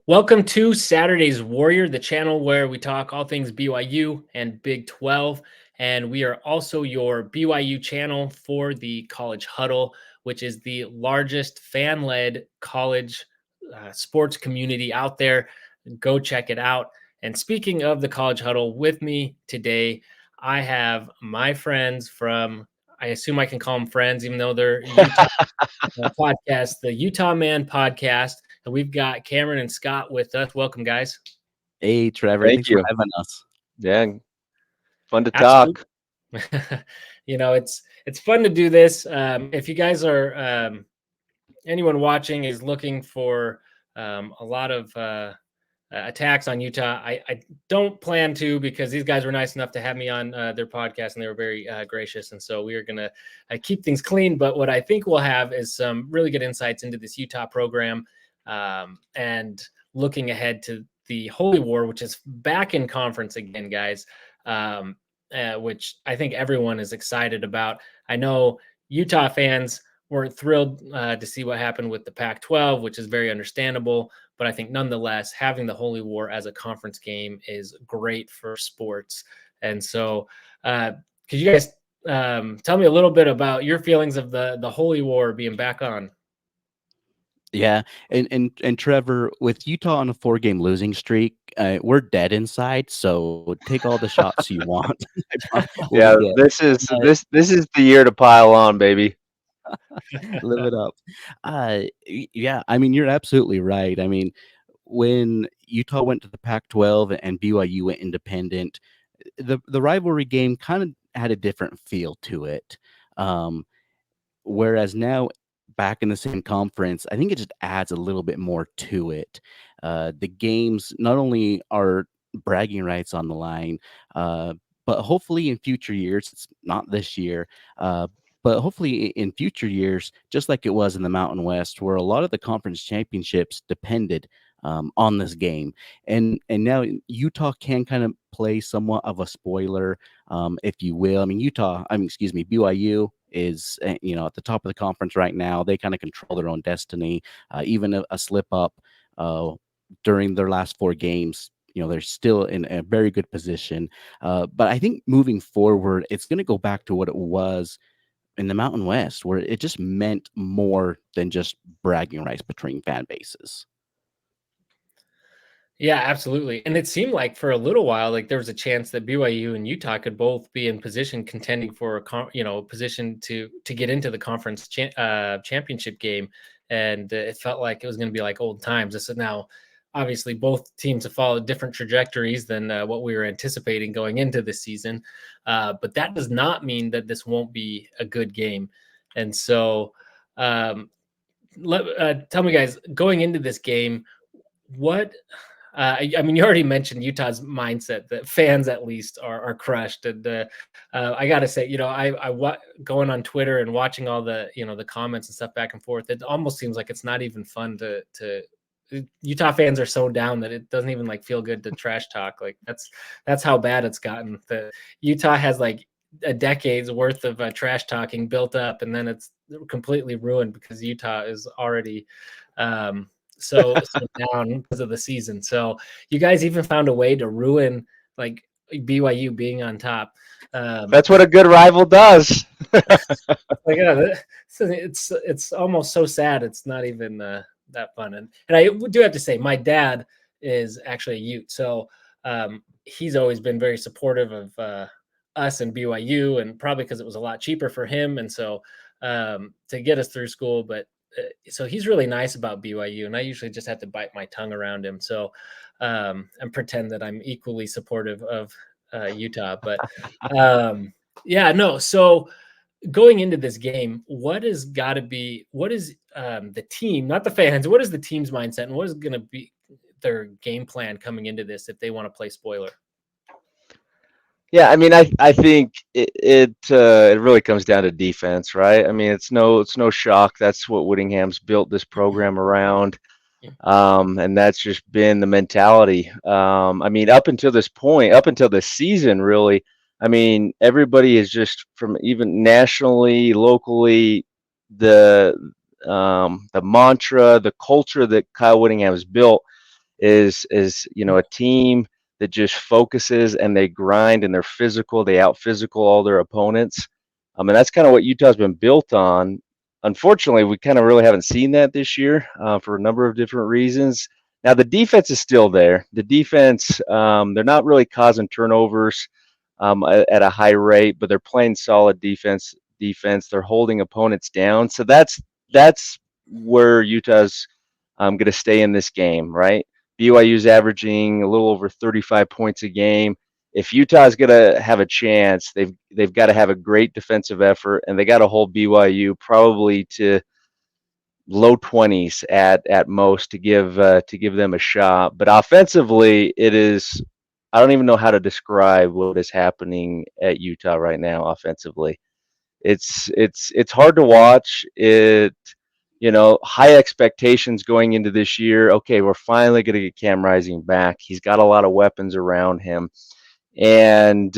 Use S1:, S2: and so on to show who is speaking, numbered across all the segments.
S1: Welcome to Saturday's Warrior, the channel where we talk all things BYU and Big 12. And we are also your BYU channel for the College Huddle, which is the largest fan led college sports community out there. Go check it out. And speaking of the College Huddle, with me today, I have my friends from, I assume I can call them friends, even though they're Utah podcast, the Utah Man podcast. And we've got Cameron and Scott with us. Welcome, guys.
S2: Hey, Trevor.
S3: Thank
S2: Thanks for
S3: you.
S2: having us.
S3: Yeah, fun to
S1: Absolutely.
S3: talk.
S1: It's fun to do this. If you guys are anyone watching is looking for a lot of attacks on Utah, I don't plan to, because these guys were nice enough to have me on their podcast and they were very gracious. And so we are going to keep things clean. But what I think we'll have is some really good insights into this Utah program and looking ahead to the Holy War, which is back in conference again, guys, which I think everyone is excited about. I know Utah fans were thrilled to see what happened with the Pac-12, which is very understandable. But I think nonetheless, having the Holy War as a conference game is great for sports. And so could you guys tell me a little bit about your feelings of the Holy War being back on?
S2: Yeah, and Trevor, with Utah on a 4-game losing streak, we're dead inside. So take all the shots you want. We'll be
S3: Yeah,
S2: good.
S3: this is the year to pile on, baby.
S2: Live it up. Yeah, I mean, you're absolutely right. I mean, when Utah went to the Pac-12 and BYU went independent, the rivalry game kind of had a different feel to it. Whereas now, back in the same conference, I think it just adds a little bit more to it. The games not only are bragging rights on the line, but hopefully in future years, it's not this year, but hopefully in future years, just like it was in the Mountain West, where a lot of the conference championships depended on this game, and now Utah can kind of play somewhat of a spoiler, if you will. I mean, BYU is at the top of the conference right now. They kind of control their own destiny. Even a slip up during their last 4 games, they're still in a very good position. But I think moving forward, it's going to go back to what it was in the Mountain West, where it just meant more than just bragging rights between fan bases.
S1: Yeah, absolutely. And it seemed like for a little while, like there was a chance that BYU and Utah could both be in position contending for a position to get into the conference championship game. And it felt like it was going to be like old times. This is now, obviously, both teams have followed different trajectories than what we were anticipating going into this season. But that does not mean that this won't be a good game. And so tell me, guys, going into this game, what I mean, you already mentioned Utah's mindset that fans at least are crushed. And I got to say, going on Twitter and watching all the, the comments and stuff back and forth, it almost seems like it's not even fun to Utah fans are so down that it doesn't even like feel good to trash talk. Like that's how bad it's gotten. The Utah has like a decade's worth of trash talking built up, and then it's completely ruined because Utah is already so down because of the season. So you guys even found a way to ruin like BYU being on top.
S3: That's what a good rival does.
S1: Like it's almost so sad. It's not even that fun. And I do have to say, my dad is actually a Ute, so he's always been very supportive of us and BYU, and probably because it was a lot cheaper for him, and so to get us through school. But so he's really nice about BYU, and I usually just have to bite my tongue around him. So and pretend that I'm equally supportive of Utah. But yeah, no. So going into this game, what is the team, not the fans, what is the team's mindset, and what is going to be their game plan coming into this if they want to play spoiler?
S3: Yeah, I mean, I think it really comes down to defense, right? I mean, it's no shock. That's what Whittingham's built this program around, and that's just been the mentality. I mean, up until this point, up until this season, really. I mean, everybody is just, from even nationally, locally, the mantra, the culture that Kyle Whittingham has built is a team that just focuses and they grind and they're physical. They out physical all their opponents. And that's kind of what Utah's been built on. Unfortunately, we kind of really haven't seen that this year for a number of different reasons. Now the defense is still there. The defense, they're not really causing turnovers at a high rate, but they're playing solid defense. They're holding opponents down. So that's where Utah's going to stay in this game, right? BYU's averaging a little over 35 points a game. If Utah's going to have a chance, they've got to have a great defensive effort, and they got to hold BYU probably to low 20s at most to give them a shot. But offensively, it is, I don't even know how to describe what is happening at Utah right now offensively. It's hard to watch. High expectations going into this year. Okay, we're finally going to get Cam Rising back. He's got a lot of weapons around him, and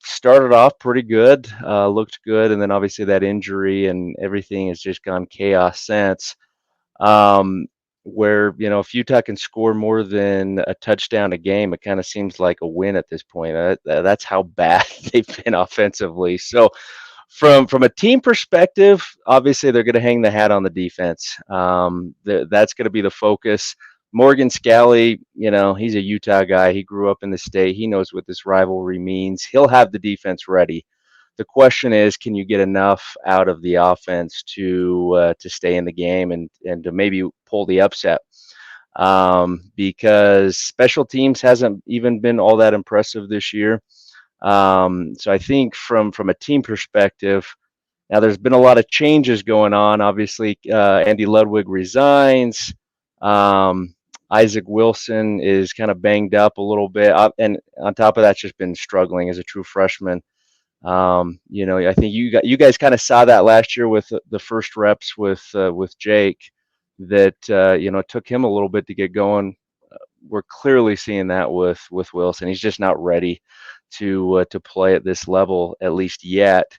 S3: started off pretty good, looked good, and then obviously that injury and everything has just gone chaos since. Um, where if Utah can score more than a touchdown a game, it kind of seems like a win at this point. That's how bad they've been offensively. So from a team perspective, obviously they're going to hang the hat on the defense. That's going to be the focus. Morgan Scally, he's a Utah guy. He grew up in the state. He knows what this rivalry means. He'll have the defense ready. The question is, can you get enough out of the offense to stay in the game and to maybe pull the upset? Because special teams hasn't even been all that impressive this year. So I think from a team perspective, now there's been a lot of changes going on. Obviously, Andy Ludwig resigns. Isaac Wilson is kind of banged up a little bit, and on top of that, just been struggling as a true freshman. I think you guys kind of saw that last year with the first reps with Jake. That it took him a little bit to get going. We're clearly seeing that with Wilson. He's just not ready to play at this level, at least yet.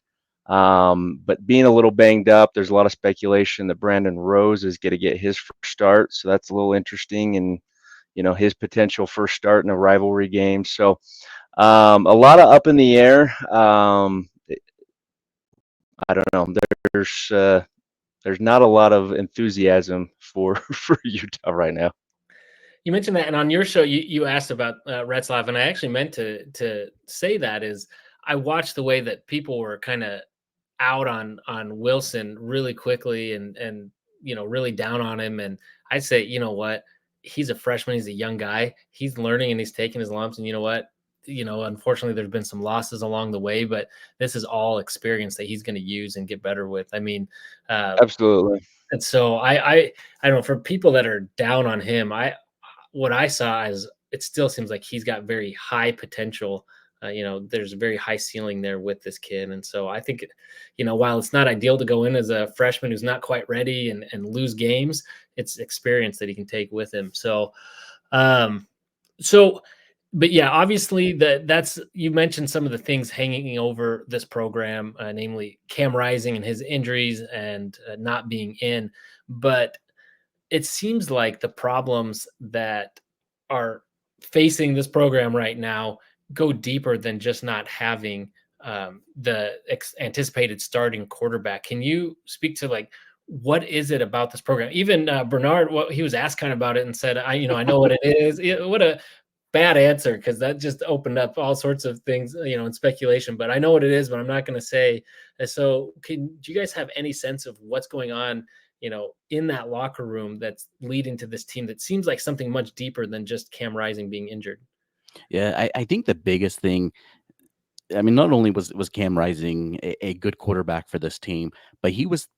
S3: But being a little banged up, there's a lot of speculation that Brandon Rose is going to get his first start, so that's a little interesting, and his potential first start in a rivalry game. So a lot of up in the air. I don't know. There's not a lot of enthusiasm for Utah right now.
S1: You mentioned that, and on your show, you asked about Retzlaff, and I actually meant to say that is I watched the way that people were kind of out on Wilson really quickly, and really down on him. And I say, you know what, he's a freshman, he's a young guy, he's learning and he's taking his lumps. And you know what, unfortunately, there's been some losses along the way, but this is all experience that he's going to use and get better with. I mean,
S3: Absolutely.
S1: and so I don't know, for people that are down on him, what I saw is it still seems like he's got very high potential. There's a very high ceiling there with this kid. And so I think, while it's not ideal to go in as a freshman who's not quite ready and lose games, it's experience that he can take with him. So, but yeah, obviously that's, you mentioned some of the things hanging over this program, namely Cam Rising and his injuries and not being in, but it seems like the problems that are facing this program right now go deeper than just not having the anticipated starting quarterback. Can you speak to what is it about this program? Even Bernard, he was asked kind of about it and said, I know what it is. What a bad answer, because that just opened up all sorts of things, and speculation. But I know what it is, but I'm not going to say. So, do you guys have any sense of what's going on, in that locker room that's leading to this team that seems like something much deeper than just Cam Rising being injured?
S2: Yeah, I think the biggest thing, I mean, not only was Cam Rising a good quarterback for this team, but he was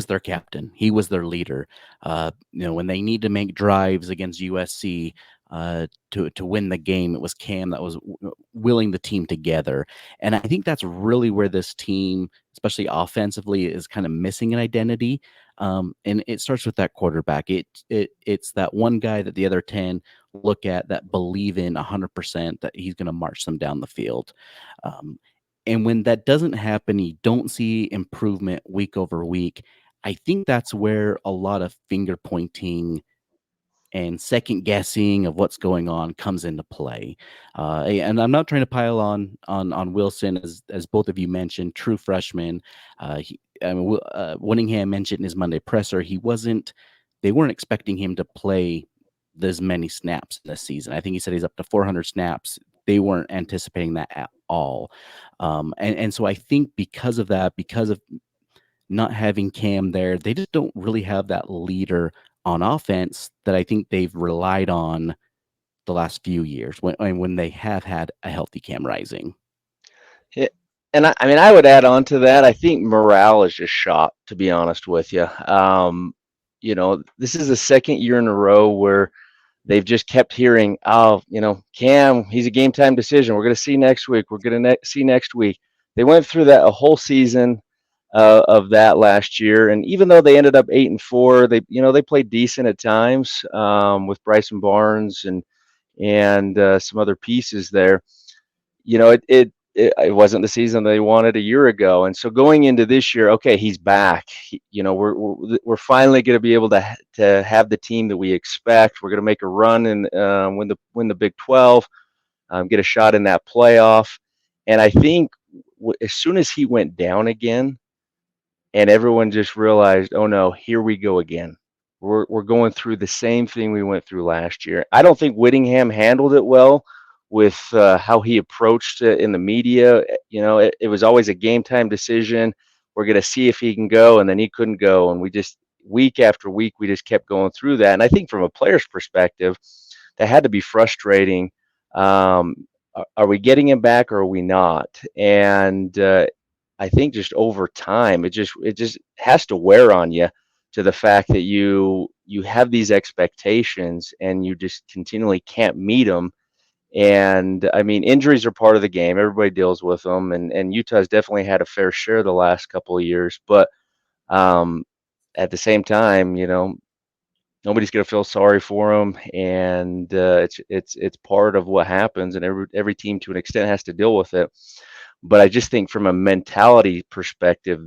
S2: their captain. He was their leader. When they need to make drives against USC to win the game, it was Cam that was willing the team together. And I think that's really where this team, especially offensively, is kind of missing an identity. And it starts with that quarterback. It's that one guy that the other 10 look at that believe in 100% that he's going to march them down the field. And when that doesn't happen, you don't see improvement week over week. I think that's where a lot of finger pointing and second guessing of what's going on comes into play. And I'm not trying to pile on Wilson, as both of you mentioned, true freshman. Winningham mentioned in his Monday presser, they weren't expecting him to play this many snaps this season. I think he said he's up to 400 snaps. They weren't anticipating that at all. And so I think because of that, because of not having Cam there, they just don't really have that leader on offense that I think they've relied on the last few years when they have had a healthy Cam Rising.
S3: Yeah. And I mean, I would add on to that. I think morale is just shot, to be honest with you. This is the second year in a row where they've just kept hearing, oh, Cam, he's a game time decision. We're going to see next week. We're going to see next week. They went through that a whole season of that last year, and even though they ended up 8-4, they played decent at times with Bryson Barnes and some other pieces there. It wasn't the season they wanted a year ago, and so going into this year, okay, he's back. We're finally going to be able to have the team that we expect. We're going to make a run and win the Big 12, get a shot in that playoff. And I think as soon as he went down again, and everyone just realized, oh no, here we go again. We're going through the same thing we went through last year. I don't think Whittingham handled it well with how he approached it in the media. It was always a game time decision. We're going to see if he can go, and then he couldn't go, and we just week after week we just kept going through that. And I think from a player's perspective, that had to be frustrating. Are we getting him back or are we not? And I think just over time, it just has to wear on you, to the fact that you have these expectations and you just continually can't meet them. And I mean, injuries are part of the game. Everybody deals with them, and Utah's definitely had a fair share the last couple of years. But at the same time, nobody's going to feel sorry for them, and it's part of what happens, and every team to an extent has to deal with it. But I just think from a mentality perspective,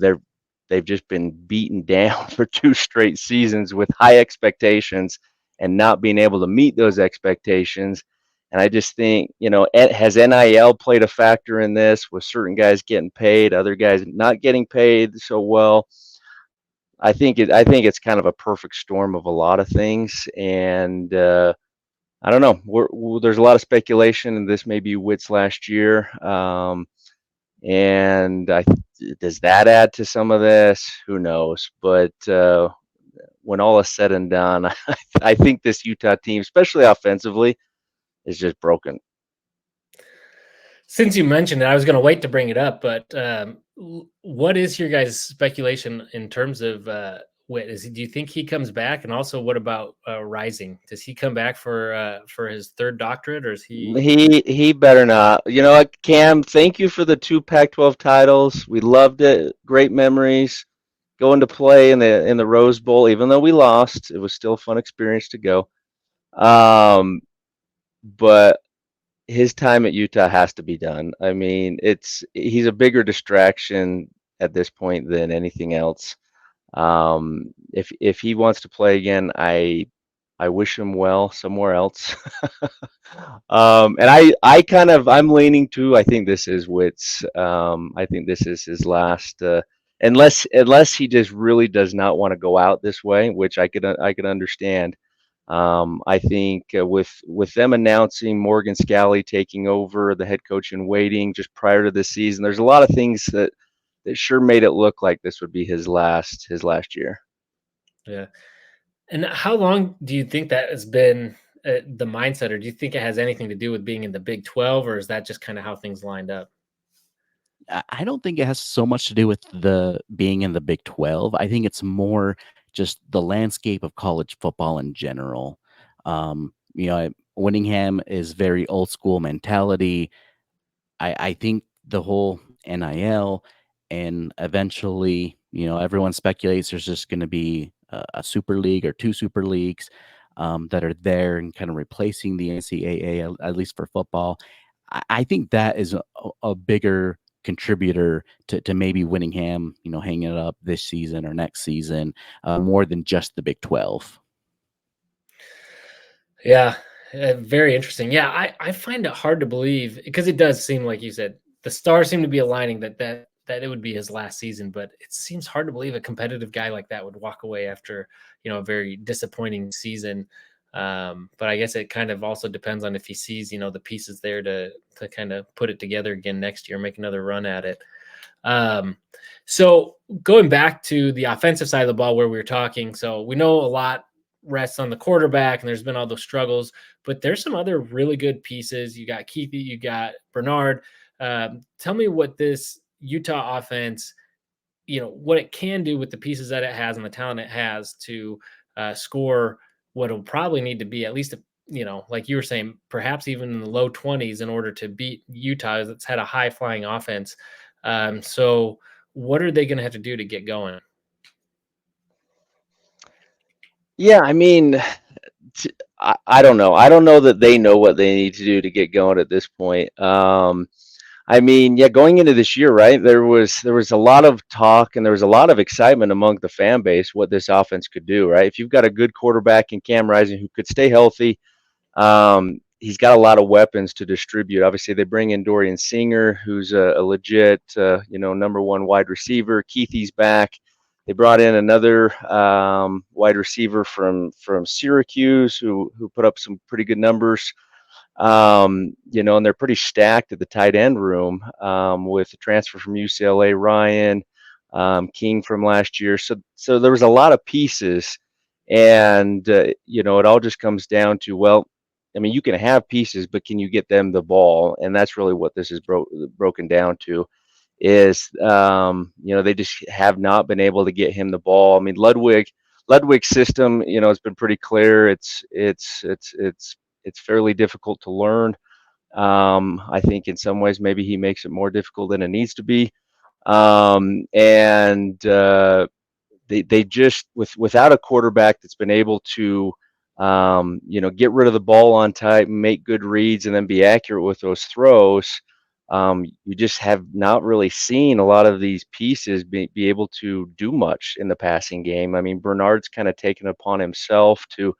S3: they've just been beaten down for 2 straight seasons with high expectations and not being able to meet those expectations. And I just think, has NIL played a factor in this, with certain guys getting paid, other guys not getting paid so well? I think it's kind of a perfect storm of a lot of things, and I don't know. There's a lot of speculation, and this may be Witt's last year. And does that add to some of this? Who knows? But when all is said and done, I think this Utah team, especially offensively, is just broken.
S1: Since you mentioned it, I was going to wait to bring it up, but what is your guys' speculation in terms of Witt? Do you think he comes back? And also, what about Rising? Does he come back for his third doctorate, or is he?
S3: He better not. You know what, Cam? Thank you for the 2 Pac-12 titles. We loved it. Great memories. Going to play in the Rose Bowl, even though we lost, it was still a fun experience to go. But his time at Utah has to be done. I mean, he's a bigger distraction at this point than anything else. If he wants to play again, I wish him well somewhere else. And I'm leaning to, I think this is Witt's. I think this is his last. Unless he just really does not want to go out this way, which I could understand. I think with them announcing Morgan Scalley taking over the head coach in waiting just prior to this season, there's a lot of things that sure made it look like this would be his last year.
S1: Yeah. And how long do you think that has been the mindset, or do you think it has anything to do with being in the Big 12, or is that just kind of how things lined up?
S2: I don't think it has so much to do with the being in the Big 12. I think it's more just the landscape of college football in general. Whittingham is very old school mentality. I think the whole NIL, and eventually, everyone speculates there's just going to be a super league or 2 super leagues that are there and kind of replacing the NCAA, at least for football. I think that is a bigger contributor to maybe Whittingham, hanging it up this season or next season, more than just the Big 12.
S1: Yeah, very interesting. Yeah, I find it hard to believe because it does seem like you said the stars seem to be aligning that it would be his last season, but it seems hard to believe a competitive guy like that would walk away after a very disappointing season. But I guess it kind of also depends on if he sees the pieces there to kind of put it together again next year, make another run at it. Um, so going back to the offensive side of the ball where we were talking, so we know a lot rests on the quarterback, and there's been all those struggles, but there's some other really good pieces. You got Keithy, you got Bernard. Tell me what this Utah offense, what it can do with the pieces that it has and the talent it has to score what will probably need to be at least like you were saying, perhaps even in the low 20s in order to beat Utah that's had a high flying offense. So what are they going to have to do to get going?
S3: Yeah, I mean, I don't know. I don't know that they know what they need to do to get going at this point. I mean, yeah, going into this year, right? There was a lot of talk and there was a lot of excitement among the fan base what this offense could do, right? If you've got a good quarterback in Cam Rising who could stay healthy, he's got a lot of weapons to distribute. Obviously, they bring in Dorian Singer, who's a legit, number one wide receiver. Keithy's back. They brought in another wide receiver from Syracuse who put up some pretty good numbers. And they're pretty stacked at the tight end room with the transfer from UCLA, Ryan King from last year. So there was a lot of pieces, and it all just comes down to, well, I mean, you can have pieces, but can you get them the ball? And that's really what this is broken down to. Is they just have not been able to get him the ball. I mean, Ludwig's system, has been pretty clear. It's fairly difficult to learn. I think in some ways maybe he makes it more difficult than it needs to be. And they just without a quarterback that's been able to get rid of the ball on time, make good reads, and then be accurate with those throws. You just have not really seen a lot of these pieces be able to do much in the passing game. I mean, Bernard's kind of taken it upon himself to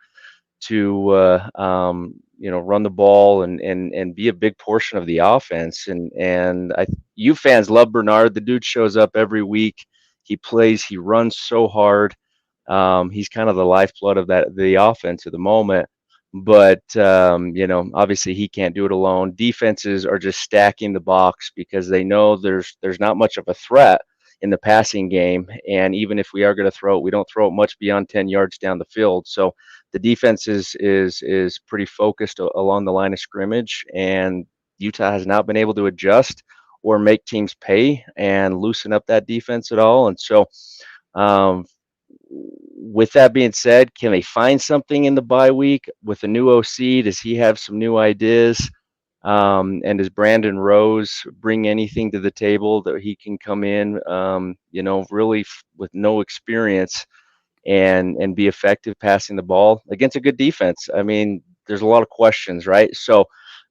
S3: run the ball and be a big portion of the offense. And you fans love Bernard. The dude shows up every week. He plays. He runs so hard. He's kind of the lifeblood of the offense at the moment. But obviously he can't do it alone. Defenses are just stacking the box because they know there's not much of a threat in the passing game. And even if we are going to throw it, we don't throw it much beyond 10 yards down the field. So the defense is pretty focused along the line of scrimmage, and Utah has not been able to adjust or make teams pay and loosen up that defense at all. And so, with that being said, can they find something in the bye week with the new OC? Does he have some new ideas? And does Brandon Rose bring anything to the table that he can come in, really with no experience and be effective passing the ball against a good defense? I mean, there's a lot of questions, right? So,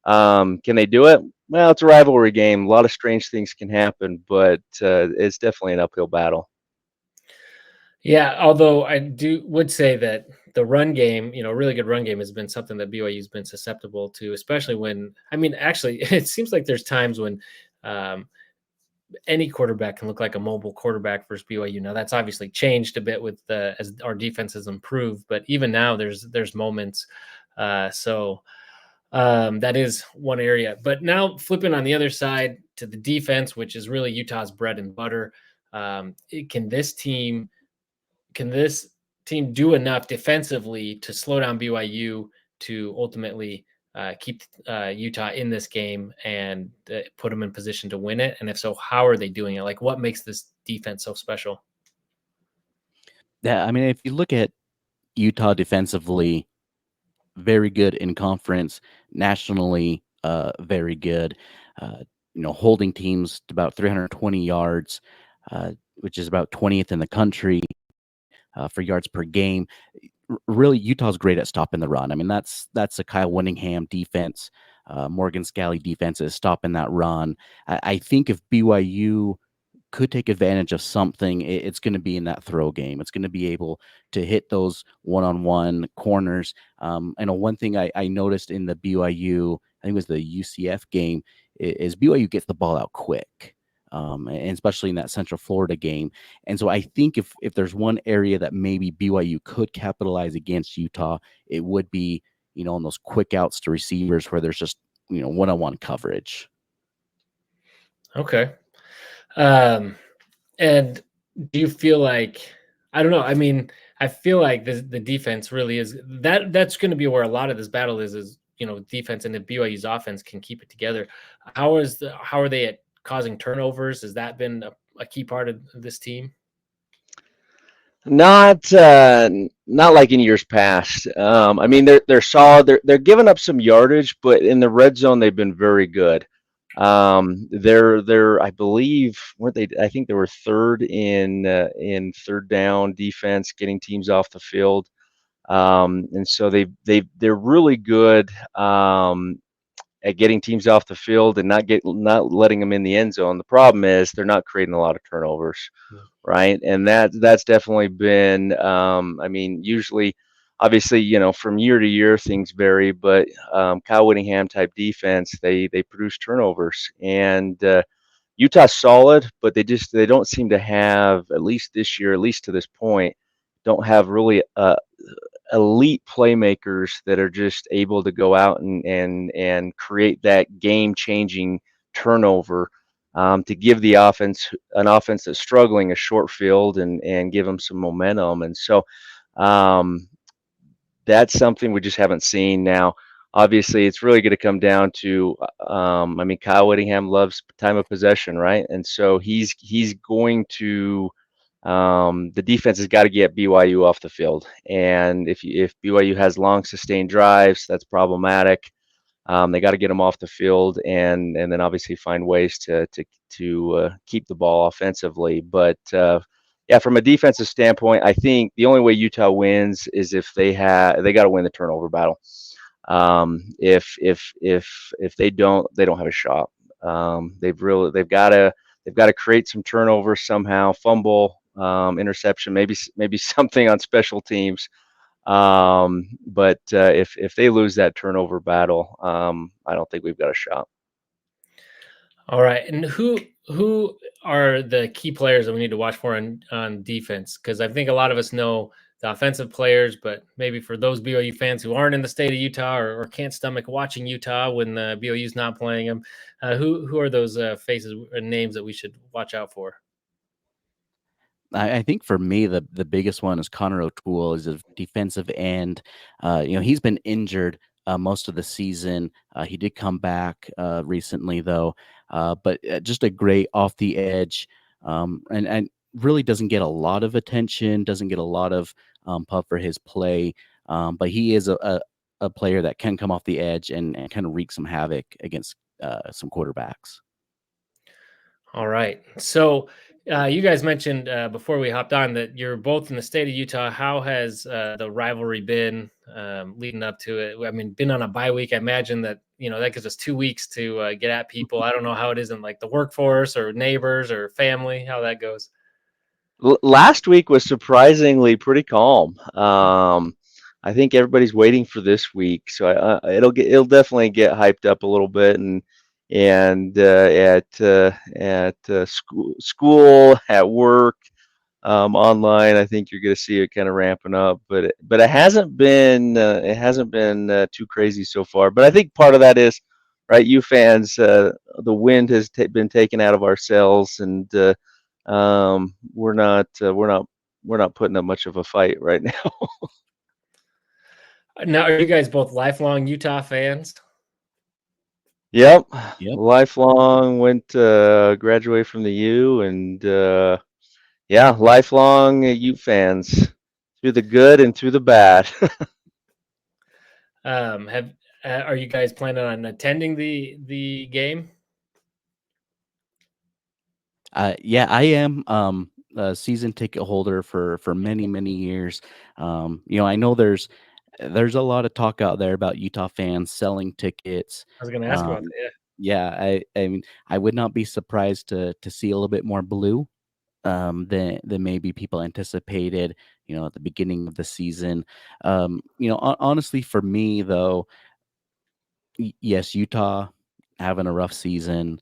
S3: can they do it? Well, it's a rivalry game. A lot of strange things can happen, but it's definitely an uphill battle.
S1: Yeah, although would say that the run game, really good run game has been something that BYU's been susceptible to, especially when, I mean, actually, it seems like there's times when um, any quarterback can look like a mobile quarterback versus BYU. Now that's obviously changed a bit with as our defense has improved, but even now there's moments. That is one area. But now flipping on the other side to the defense, which is really Utah's bread and butter. Can this team do enough defensively to slow down BYU to ultimately keep Utah in this game and put them in position to win it? And if so, how are they doing it? Like, what makes this defense so special?
S2: Yeah, I mean, if you look at Utah defensively, very good in conference, nationally, very good. Uh, holding teams to about 320 yards, which is about 20th in the country for yards per game. Really, Utah's great at stopping the run. I mean, that's a Kyle Whittingham defense, Morgan Scalley defense is stopping that run. I think if BYU could take advantage of something, it's going to be in that throw game. It's going to be able to hit those one-on-one corners. I know one thing I noticed in the BYU, I think it was the UCF game, is BYU gets the ball out quick. And especially in that Central Florida game. And so I think if there's one area that maybe BYU could capitalize against Utah, it would be, on those quick outs to receivers where there's just, one-on-one coverage.
S1: Okay. And do you feel like, I don't know, I mean, I feel like the defense really is that's going to be where a lot of this battle is defense, and the BYU's offense can keep it together. How are they at causing turnovers? Has that been a key part of this team?
S3: Not like in years past. I mean, they're solid. They're giving up some yardage, but in the red zone they've been very good. They're I believe, weren't they? I think they were third in third down defense, getting teams off the field. And so they're really good at getting teams off the field and not letting them in the end zone. The problem is they're not creating a lot of turnovers, right? And that's definitely been. I mean, usually, obviously, from year to year things vary, but Kyle Whittingham type defense, they produce turnovers, and Utah's solid, but they don't seem to have, at least this year, at least to this point, don't have really elite playmakers that are just able to go out and create that game changing turnover, to give the an offense that's struggling a short field and give them some momentum. And so um, that's something we just haven't seen. Now, obviously, it's really going to come down to, I mean, Kyle Whittingham loves time of possession, right? And so he's going to, the defense has got to get BYU off the field. And if BYU has long sustained drives, that's problematic. They got to get them off the field, and then obviously find ways to keep the ball offensively. But yeah, from a defensive standpoint, I think the only way Utah wins is if they got to win the turnover battle. If they don't have a shot. They've got to create some turnovers somehow, fumble, interception, maybe something on special teams. But if they lose that turnover battle, I don't think we've got a shot.
S1: All right, and who are the key players that we need to watch for on defense? Because I think a lot of us know the offensive players, but maybe for those BYU fans who aren't in the state of Utah or can't stomach watching Utah when the BYU's not playing them, who are those faces and names that we should watch out for?
S2: I think for me, the biggest one is Connor O'Toole, is a defensive end. He's been injured most of the season. He did come back recently, though, but just a great off the edge, and really doesn't get a lot of attention, doesn't get a lot of pub for his play, but he is a player that can come off the edge and kind of wreak some havoc against some quarterbacks.
S1: All right. So you guys mentioned before we hopped on that you're both in the state of Utah. How has the rivalry been leading up to it? I mean, been on a bye week. I imagine that, that gives us 2 weeks to get at people. I don't know how it is in like the workforce or neighbors or family, how that goes.
S3: Last week was surprisingly pretty calm. I think everybody's waiting for this week, so it'll definitely get hyped up a little bit, and at school, at work, online, I think you're going to see it kind of ramping up, but it hasn't been too crazy so far. But I think part of that is, right, you fans, the wind has been taken out of our sails, and we're not putting up much of a fight right now.
S1: Now, are you guys both lifelong Utah fans?
S3: Yep.
S2: Yep.
S3: Lifelong, graduated from the U, and yeah, lifelong Ute fans through the good and through the bad.
S1: Are you guys planning on attending the game?
S2: Yeah, I am a season ticket holder for many years. I know there's a lot of talk out there about Utah fans selling tickets.
S1: I was going to ask about that.
S2: Yeah, I mean, I would not be surprised to see a little bit more blue than maybe people anticipated, at the beginning of the season. Honestly, for me though, yes, Utah having a rough season,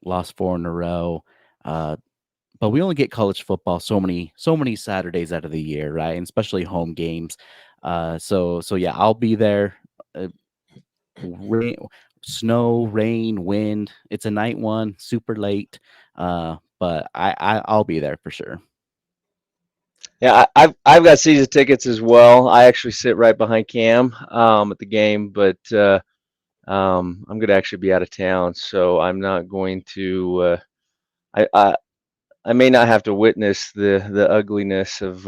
S2: lost 4 in a row. Uh, but we only get college football so many Saturdays out of the year, right? And especially home games. So yeah, I'll be there. Uh, rain, Snow, rain, wind. It's a night one, super late. But I'll be there for sure.
S3: Yeah, I've got season tickets as well. I actually sit right behind Cam at the game, but I'm going to actually be out of town, so I'm not going to. I, I I may not have to witness the ugliness of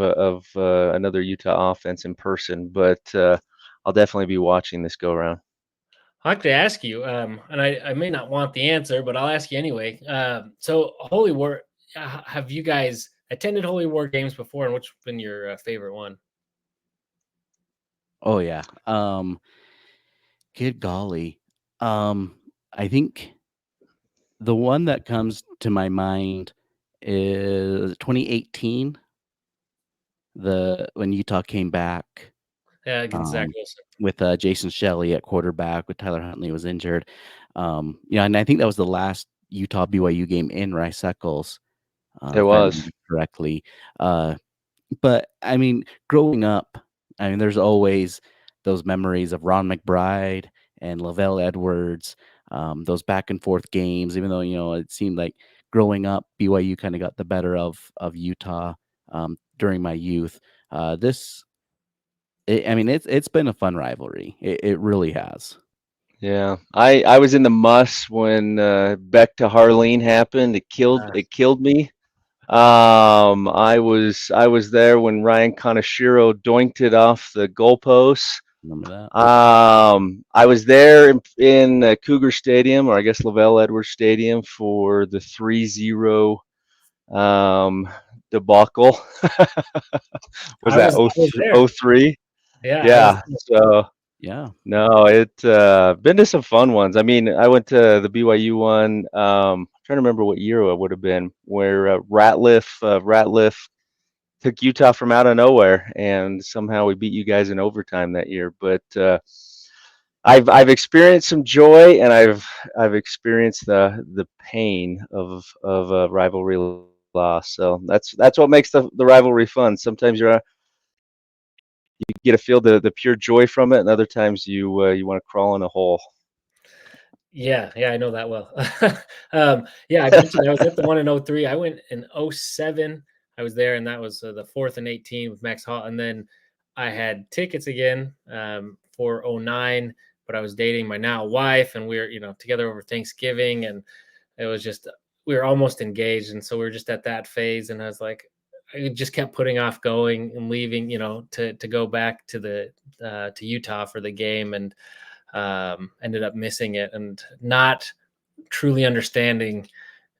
S3: another Utah offense in person, but I'll definitely be watching this go around.
S1: I like to ask you, and I may not want the answer, but I'll ask you anyway. So, Holy War, have you guys attended Holy War games before, and which has been your favorite one?
S2: Oh yeah. Good golly. I think the one that comes to my mind is 2018, when Utah came back,
S1: Yeah, against Zach
S2: um,
S1: Wilson.
S2: with Jason Shelley at quarterback, with Tyler Huntley was injured. And I think that was the last Utah BYU game in Rice Eccles,
S3: It
S2: if I
S3: was.
S2: remember correctly. Uh, But, I mean, growing up, there's always those memories of Ron McBride and Lavelle Edwards, those back and forth games, even though, it seemed like growing up, BYU kinda got the better of Utah, during my youth. This I mean, it's been a fun rivalry. It really has.
S3: Yeah, I was in the muss when Beck to Harleen happened. It killed me. I was there when Ryan Kaneshiro doinked it off the goalposts.
S2: Remember that?
S3: I was there in Cougar Stadium, or I guess Lavelle Edwards Stadium, for the 3-0 debacle. Was
S1: I
S3: that
S1: was there.
S3: 03?
S1: Yeah, I was.
S3: Yeah. So
S2: Yeah.
S3: no, been to some fun ones. I mean, I went to the BYU one. Trying to remember what year it would have been, where Ratliff took Utah from out of nowhere, and somehow we beat you guys in overtime that year. But I've experienced some joy, and I've experienced the pain of a rivalry loss. So that's what makes the rivalry fun. Sometimes you get to feel the pure joy from it, and other times you want to crawl in a hole.
S1: Yeah, yeah, I know that well. Yeah, I mentioned I was at the one in '03. I went in '07. I was there, and that was the 4th and 18 with Max Hall. And then I had tickets again for '09, but I was dating my now wife, and we were, together over Thanksgiving, and it was just we were almost engaged, and so we were just at that phase. And I was like, I just kept putting off going and leaving, to go back to Utah for the game, and ended up missing it and not truly understanding,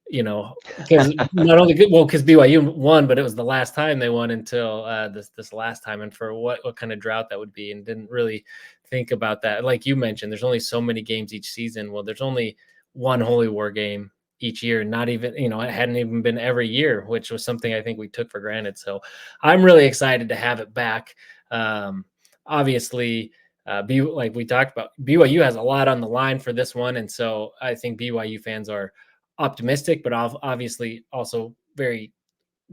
S1: because not only good, well, because BYU won, but it was the last time they won until this last time, and for what kind of drought that would be, and didn't really think about that. Like you mentioned, there's only so many games each season. Well, there's only one Holy War game each year, not even, it hadn't even been every year, which was something I think we took for granted. So I'm really excited to have it back. Obviously, like we talked about, BYU has a lot on the line for this one, and so I think BYU fans are optimistic, but obviously also very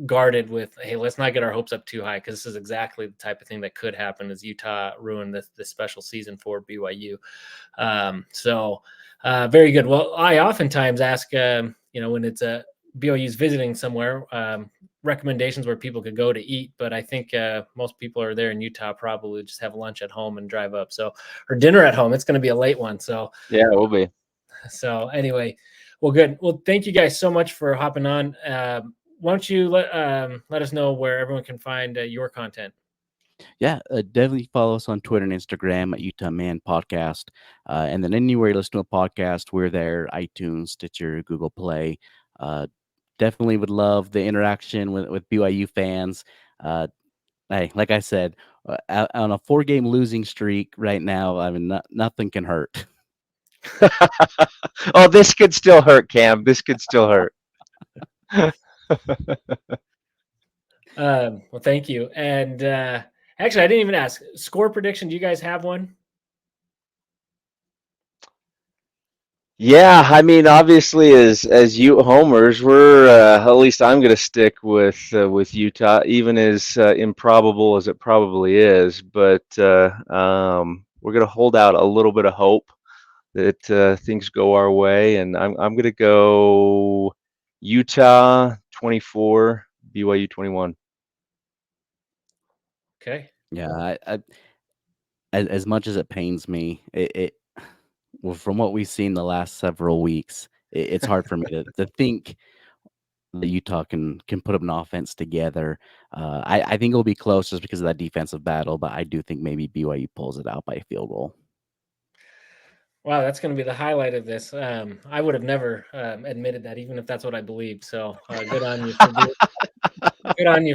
S1: guarded with, hey, let's not get our hopes up too high, because this is exactly the type of thing that could happen as Utah ruin this special season for BYU. Very good. Well, I oftentimes ask, when it's a BYU's visiting somewhere, recommendations where people could go to eat, but I think most people are there in Utah probably just have lunch at home and drive up. So, or dinner at home. It's going to be a late one. So,
S3: Yeah, it will be.
S1: so anyway, well, good. Well, thank you guys so much for hopping on. Why don't you let us know where everyone can find your content?
S2: Yeah, definitely follow us on Twitter and Instagram at Utah Man Podcast. And then anywhere you listen to a podcast, we're there: iTunes, Stitcher, Google Play. Definitely would love the interaction with BYU fans. Hey, like I said, on a 4-game losing streak right now, I mean, nothing can hurt.
S3: Oh, this could still hurt, Cam. This could still hurt.
S1: Well, thank you. And actually, I didn't even ask score prediction. Do you guys have one?
S3: Yeah, I mean, obviously, as you homers, we're at least I'm going to stick with Utah, even as improbable as it probably is. But we're going to hold out a little bit of hope that things go our way, and I'm going to go Utah 24, BYU 21.
S1: Okay.
S2: Yeah, as much as it pains me, well, from what we've seen the last several weeks, it's hard for me to think that Utah can put up an offense together. I think it'll be close just because of that defensive battle, but I do think maybe BYU pulls it out by a field goal.
S1: Wow, that's going to be the highlight of this. I would have never admitted that, even if that's what I believed. So good on you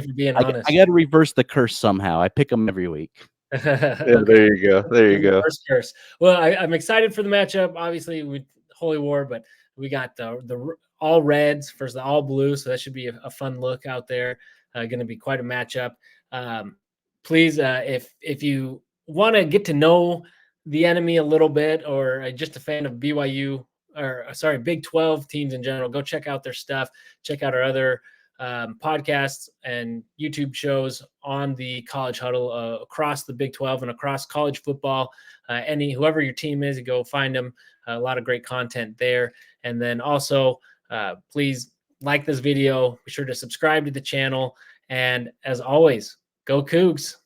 S1: for being
S2: I
S1: honest.
S2: got to reverse the curse somehow. I pick them every week.
S3: Yeah,
S1: Okay.
S3: there you go. There you go.
S1: First curse. Well, I'm excited for the matchup. Obviously, with Holy War, but we got the all reds versus the all blue, so that should be a fun look out there. Going to be quite a matchup. Please, if you want to get to know the enemy a little bit, or just a fan of BYU or sorry, Big 12 teams in general, go check out their stuff. Check out our other podcasts and YouTube shows on the College Huddle across the Big 12 and across college football. Whoever your team is, go find them. A lot of great content there. And then also, please like this video. Be sure to subscribe to the channel. And as always, go Cougs.